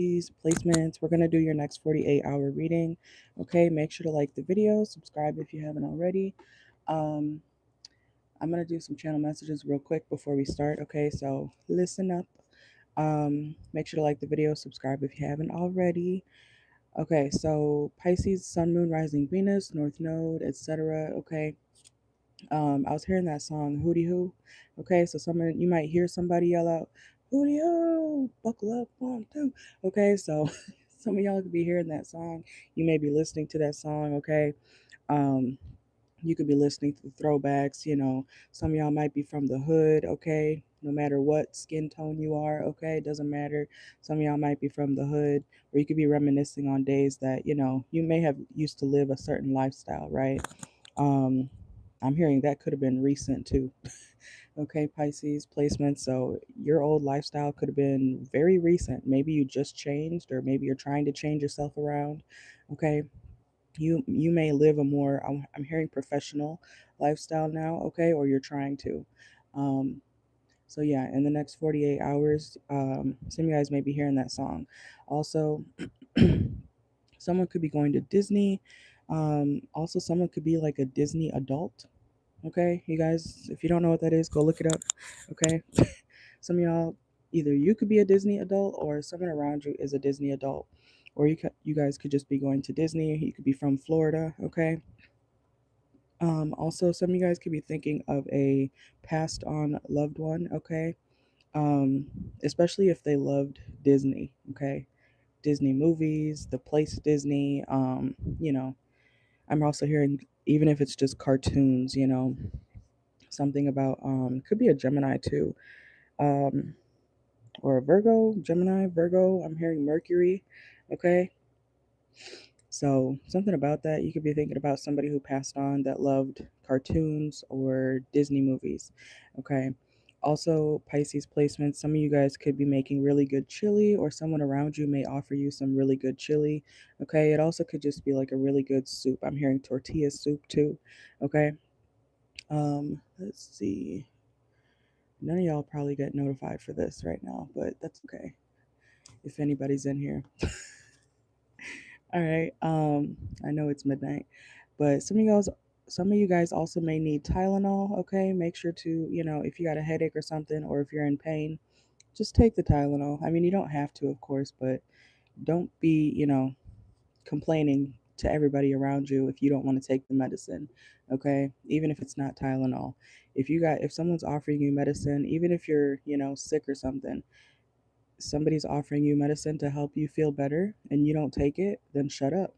these placements. We're going to do your next 48-hour reading. Okay, make sure to like the video, subscribe if you haven't already. Um, I'm going to do some channel messages real quick before we start. Okay, so listen up. Make sure to like the video, subscribe if you haven't already. Okay, so Pisces, Sun, Moon, Rising, Venus, North Node, etc. Okay, I was hearing that song Hootie Hoo. Okay, so someone you might hear somebody yell out Hootie Hoo, buckle up, 1, 2. Okay, so some of y'all could be hearing that song. You may be listening to that song. Okay, um, you could be listening to the throwbacks. Some of y'all might be from the hood. Okay, no matter what skin tone you are. Okay, it doesn't matter. Some of y'all might be from the hood, or you could be reminiscing on days that you may have used to live a certain lifestyle, right? Um, I'm hearing that could have been recent too. Okay, Pisces placement. So your old lifestyle could have been very recent. Maybe you just changed, or maybe you're trying to change yourself around. Okay, you may live a more I'm hearing professional lifestyle now. Okay, or you're trying to. Um, so yeah, in the next 48 hours, some of you guys may be hearing that song. Also, someone could be going to Disney. Also, someone could be like a Disney adult. Okay, you guys, if you don't know what that is, go look it up. Okay, some of y'all, either you could be a Disney adult or someone around you is a Disney adult, or you guys could just be going to Disney. You could be from Florida. Okay. Also, some of you guys could be thinking of a passed on loved one. Okay. Um, Especially if they loved Disney. Okay, Disney movies, the place Disney. I'm also hearing even if it's just cartoons. Something about could be a Gemini too, um or a Virgo, Gemini, Virgo. I'm hearing Mercury. Okay, so something about that. You could be thinking about somebody who passed on that loved cartoons or Disney movies. Okay, also Pisces placements. Some of you guys could be making really good chili, or someone around you may offer you some really good chili. Okay, it also could just be like a really good soup. I'm hearing tortilla soup too. Okay, let's see. None of y'all probably get notified for this right now, but that's okay if anybody's in here. All right. I know it's midnight, but some of you guys also may need Tylenol. Okay, make sure to if you got a headache or something, or if you're in pain, just take the Tylenol. I mean, you don't have to, of course, but don't be complaining to everybody around you if you don't want to take the medicine. Okay, even if it's not Tylenol. If someone's offering you medicine, even if you're sick or something, somebody's offering you medicine to help you feel better and you don't take it, then shut up.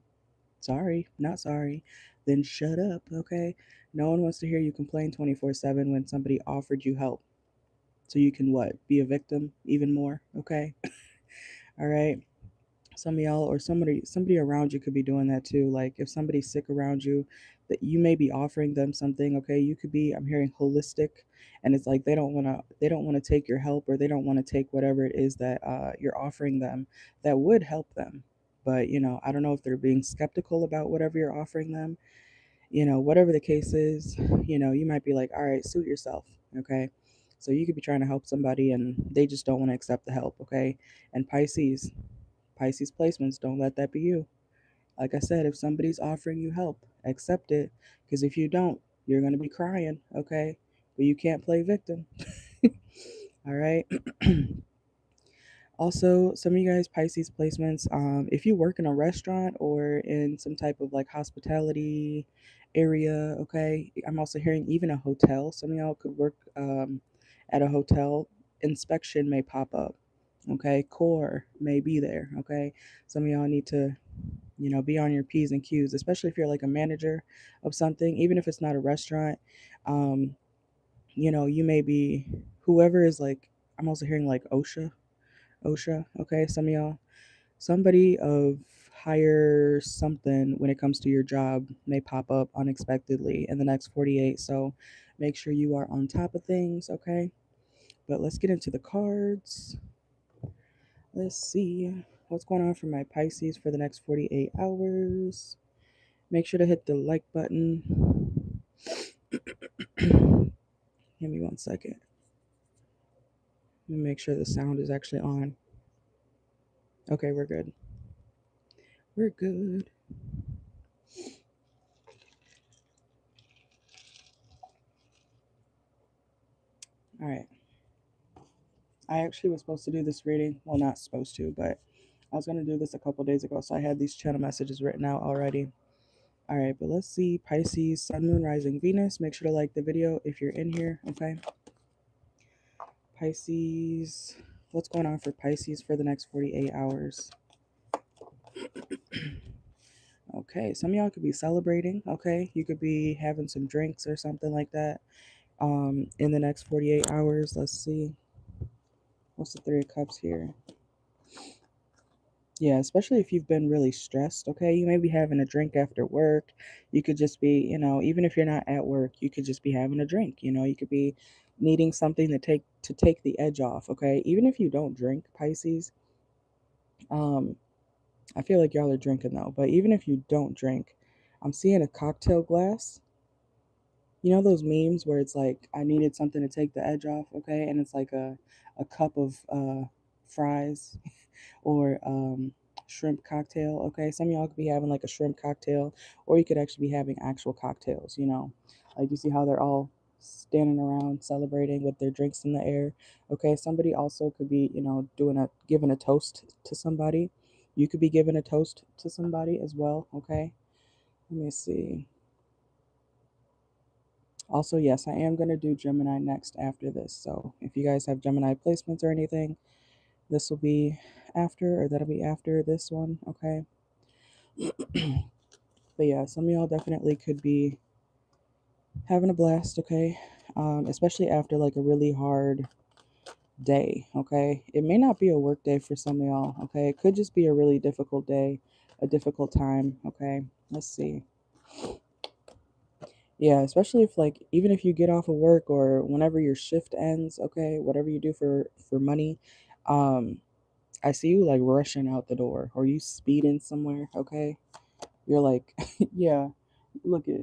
Sorry, not sorry. Then shut up, okay? No one wants to hear you complain 24/7 when somebody offered you help. So you can what? Be a victim even more, okay? All right. Some of y'all or somebody around you could be doing that too. Like if somebody's sick around you, that you may be offering them something, okay? You could be I'm hearing holistic, and it's like they don't want to take your help, or they don't want to take whatever it is that you're offering them that would help them. But I don't know if they're being skeptical about whatever you're offering them. Whatever the case is, you might be like, all right, suit yourself, okay? So you could be trying to help somebody and they just don't want to accept the help, okay? And Pisces placements, don't let that be you. Like I said, if somebody's offering you help, accept it. Because if you don't, you're going to be crying, okay? But you can't play victim. All right. Also, some of you guys, Pisces placements, if you work in a restaurant or in some type of like hospitality area, okay, I'm also hearing even a hotel. Some of y'all could work at a hotel. Inspection may pop up, okay, core may be there, okay. Some of y'all need to be on your P's and Q's, especially if you're like a manager of something, even if it's not a restaurant. um you may be whoever is like, I'm also hearing like OSHA, okay. Some of y'all, somebody of higher something when it comes to your job may pop up unexpectedly in the next 48, so make sure you are on top of things, okay. But let's get into the cards. Let's see what's going on for my Pisces for the next 48 hours. Make sure to hit the like button. Give me 1 second. Let me make sure the sound is actually on. Okay, we're good. We're good. All right. I actually was supposed to do this reading. Well, not supposed to, but I was going to do this a couple days ago. So I had these channel messages written out already. All right, but let's see. Pisces, Sun, Moon, Rising, Venus. Make sure to like the video if you're in here. Okay. Pisces. What's going on for Pisces for the next 48 hours? Okay, some of y'all could be celebrating. Okay, you could be having some drinks or something like that. In the next 48 hours, let's see. What's the Three of Cups here? Yeah, especially if you've been really stressed, okay? You may be having a drink after work. You could just be, even if you're not at work, you could just be having a drink. You could be needing something to take the edge off, okay? Even if you don't drink, Pisces, um, I feel like y'all are drinking though, but even if you don't drink, I'm seeing a cocktail glass. You know those memes where it's like I needed something to take the edge off, okay? And it's like a cup of fries or shrimp cocktail, okay? Some of y'all could be having like a shrimp cocktail, or you could actually be having actual cocktails. Like you see how they're all standing around celebrating with their drinks in the air, okay? Somebody also could be, giving a toast to somebody. You could be giving a toast to somebody as well, okay? Let me see. Also, yes, I am going to do Gemini next after this. So if you guys have Gemini placements or anything, this will be after, or that'll be after this one, okay? But yeah, some of y'all definitely could be having a blast, okay? Especially after like a really hard day, okay? It may not be a work day for some of y'all, okay? It could just be a really difficult day, a difficult time, okay? Let's see. Yeah, especially if like even if you get off of work or whenever your shift ends, okay, whatever you do for money, um, I see you like rushing out the door or you speeding somewhere, okay? You're like, yeah, look at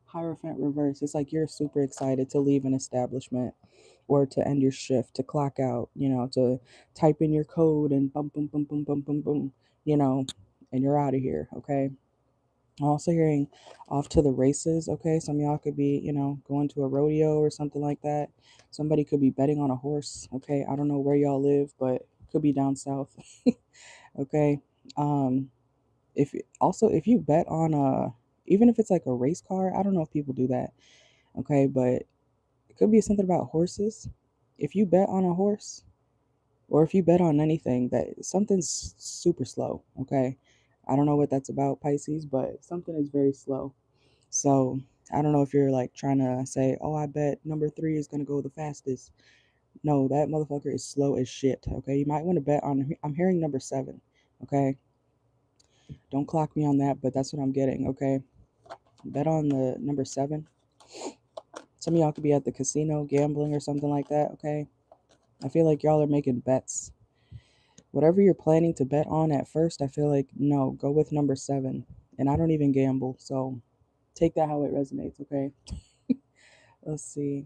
Hierophant reverse. It's like you're super excited to leave an establishment or to end your shift, to clock out, to type in your code and boom, boom, boom, boom, boom, boom, boom, you know, and you're out of here, okay? I'm also hearing off to the races, okay? Some of y'all could be, going to a rodeo or something like that. Somebody could be betting on a horse, okay? I don't know where y'all live, but could be down south, okay? Um, if you bet on even if it's like a race car, I don't know if people do that, okay? But it could be something about horses. If you bet on a horse, or if you bet on anything that something's super slow, okay? I don't know what that's about, Pisces, but something is very slow. So I don't know if you're like trying to say, oh, I bet number 3 is gonna go the fastest. No, that motherfucker is slow as shit. Okay, you might want to bet on. I'm hearing number 7. Okay, don't clock me on that, but that's what I'm getting. Okay, bet on the number 7. Some of y'all could be at the casino gambling or something like that. Okay, I feel like y'all are making bets. Whatever you're planning to bet on at first, I feel like no, go with number 7. And I don't even gamble, so take that how it resonates. Okay, let's see.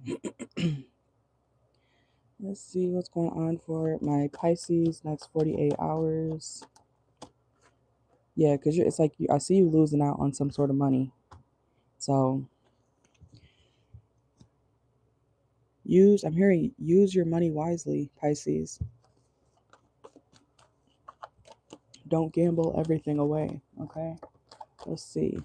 Let's see what's going on for my Pisces next 48 hours. Yeah, because it's like I see you losing out on some sort of money. So I'm hearing use your money wisely, Pisces. Don't gamble everything away, okay? Let's see.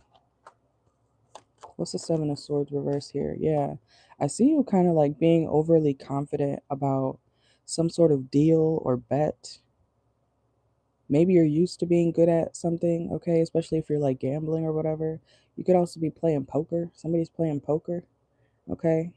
What's the 7 of Swords reverse here? Yeah, I see you kind of like being overly confident about some sort of deal or bet. Maybe you're used to being good at something, okay? Especially if you're like gambling or whatever. You could also be playing poker. Somebody's playing poker, okay?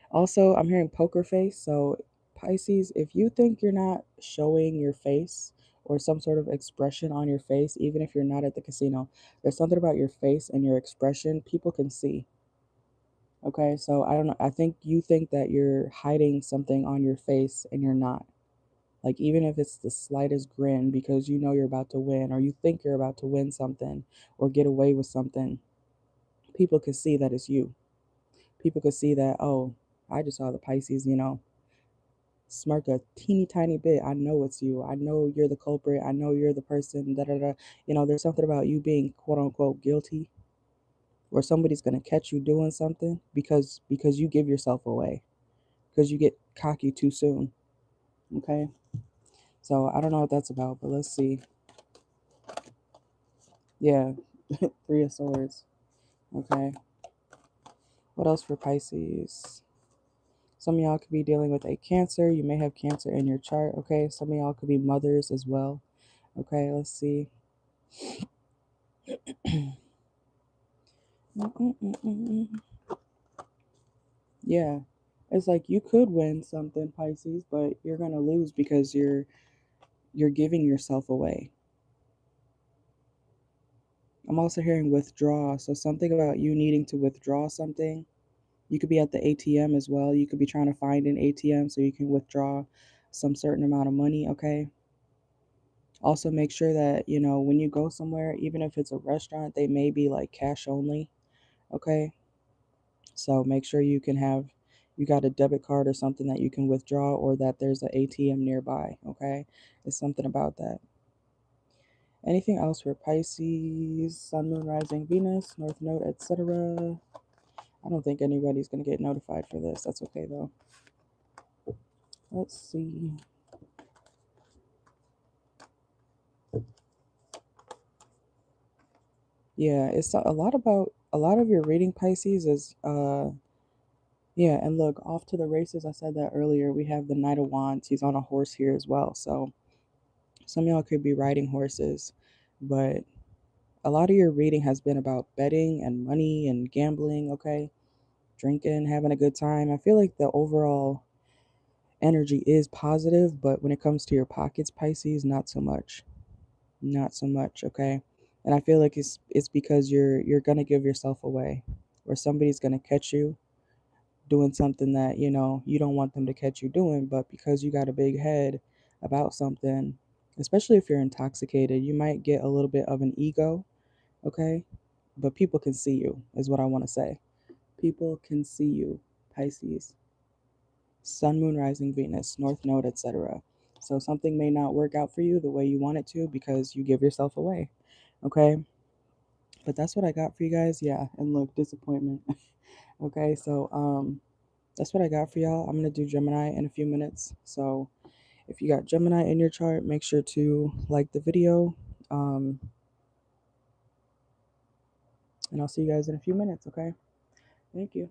Also, I'm hearing poker face. So, Pisces, if you think you're not showing your face or some sort of expression on your face, even if you're not at the casino, there's something about your face and your expression people can see. Okay, so I don't know. I think you think that you're hiding something on your face and you're not. Like, even if it's the slightest grin because you know you're about to win or you think you're about to win something or get away with something, people could see that it's you. People could see that, oh, I just saw the Pisces, smirk a teeny tiny bit, I know it's you. I know you're the culprit. I know you're the person, da da da. There's something about you being quote unquote guilty, or somebody's gonna catch you doing something because you give yourself away, because you get cocky too soon. Okay? So I don't know what that's about, but let's see. Yeah, Three of Swords. Okay. What else for Pisces? Some of y'all could be dealing with a Cancer. You may have Cancer in your chart. Okay. Some of y'all could be mothers as well. Okay. Let's see. Yeah. It's like you could win something, Pisces, but you're gonna lose because you're giving yourself away. I'm also hearing withdraw. So something about you needing to withdraw something. You could be at the ATM as well. You could be trying to find an ATM so you can withdraw some certain amount of money, okay? Also make sure that, when you go somewhere, even if it's a restaurant, they may be like cash only, okay? So make sure you got a debit card or something that you can withdraw, or that there's an ATM nearby, okay? It's something about that. Anything else for Pisces, Sun, Moon, Rising, Venus, North Node, etc.? I don't think anybody's going to get notified for this. That's okay, though. Let's see. Yeah, it's a lot of your reading, Pisces, is yeah, and look, off to the races. I said that earlier. We have the Knight of Wands. He's on a horse here as well. So some of y'all could be riding horses, but a lot of your reading has been about betting and money and gambling, okay? Drinking, having a good time. I feel like the overall energy is positive, but when it comes to your pockets, Pisces, not so much. Not so much, okay? And I feel like it's because you're gonna give yourself away, or somebody's gonna catch you doing something that you don't want them to catch you doing, but because you got a big head about something, especially if you're intoxicated, you might get a little bit of an ego, okay? But people can see you, is what I want to say. People can see you, Pisces. Sun, Moon, Rising, Venus, North Node, etc. So something may not work out for you the way you want it to because you give yourself away, okay? But that's what I got for you guys. Yeah, and look, disappointment. Okay, so that's what I got for y'all. I'm gonna do Gemini in a few minutes. So if you got Gemini in your chart, make sure to like the video. Um, and I'll see you guys in a few minutes, okay? Thank you.